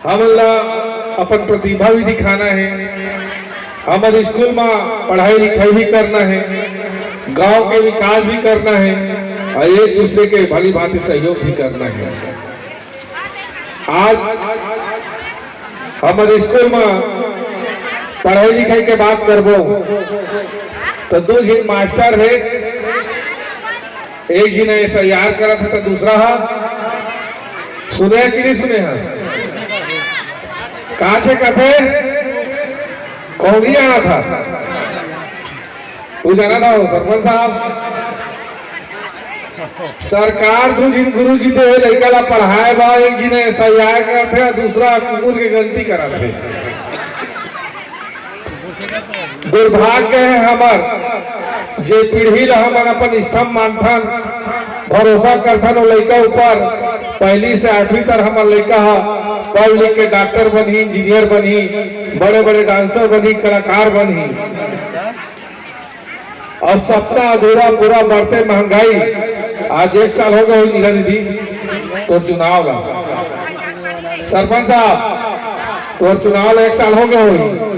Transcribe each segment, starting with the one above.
हमला अपन प्रतिभा भी दिखाना है, हमारे स्कूल में पढ़ाई लिखाई भी करना है, गांव के विकास भी करना है और एक दूसरे के भली भांति सहयोग भी करना है। आज हमारे स्कूल में पढ़ाई लिखाई के बात करबो तो दो जिन मास्टर है, एक जी ने SIR करा था तो दूसरा सुने कि नहीं सुने हैं? कहां से कथे कौन ही आना था? तू जाना था सरपंच साहब? सरकार दो जिन गुरु जी तो लड़का ला पढ़ाए बा, एक जी ने SIR करा थे, दूसरा कुकुर की गलती करा थे। दुर्भाग्य है हमार जे पीढ़ी ला हमन अपन स्तंभ मानथन, भरोसा करथन और लड़का ऊपर पहली से 8वीं तक हमार लड़का पढ़ लिख के डॉक्टर बनी, इंजीनियर बनी, बड़े बड़े डांसर बनी, कलाकार बनी और सपना अधूरा पूरा बढ़ते महंगाई। आज 1 साल हो गए नीला दीदी तो चुनाव ला, सरपंच साहब तो चुनाव 1 साल हो गए हुई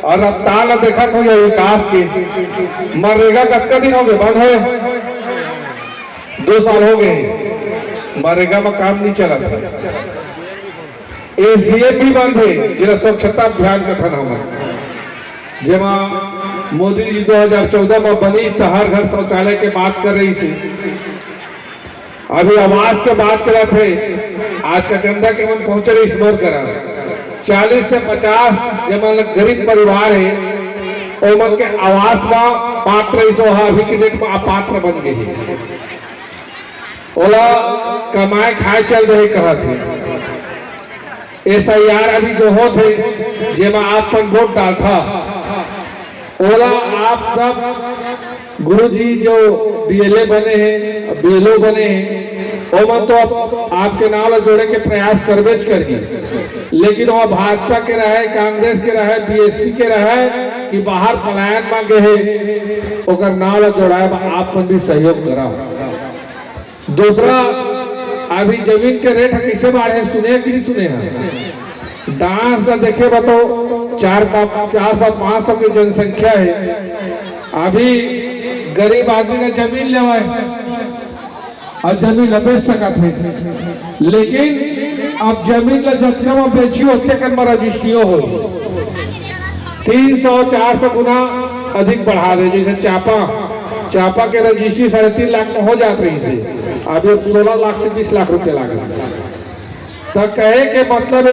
और अब ताल देखा हो गया विकास की। मनरेगा कितना दिन हो गए बंद है? 2 साल हो गए मनरेगा में काम नहीं चला था। SDM भी बंद है, जिला स्वच्छता अभियान कथन हमारे जेमा मोदी जी 2014 में बनी हर घर शौचालय के बात कर रही थी, अभी आवास के बात चला थे। आज का चंदा के मन पहुंचे रही स्मोर करा 40 से 50 जब गरीब परिवार है और मन के आवास में पात्र अभी के डेट में अपात्र बन गए, ओला कमाए खाए चल रहे कहा थे। SIR अभी जो हो थे जेमा आप पर वोट डालता ओला आप सब गुरुजी जो DLA बने हैं, BLO बने हैं, और तो आपके नाम जोड़े के प्रयास करबेच करिए, लेकिन वो भाजपा के रहे, कांग्रेस के रहे, BSP के रहे कि बाहर पलायन मांगे है ओकर नाम जोड़ाए आप भी सहयोग करा। दूसरा अभी जमीन के रेट कैसे बढ़े सुने कि नहीं सुने हैं? डांस का देखे बताओ 400-500 की जनसंख्या है, अभी गरीब आदमी का जमीन लेवा है और जमीन बेच सका थे, लेकिन अब जमीन ला जतका में बेची होते कर में रजिस्ट्रियो हो 300-400 गुना अधिक बढ़ा दे। जैसे चापा के रजिस्ट्री 3.5 लाख में हो जाती रही थी, अभी 16 लाख से 20 लाख रुपए लगा। तो कहे के मतलब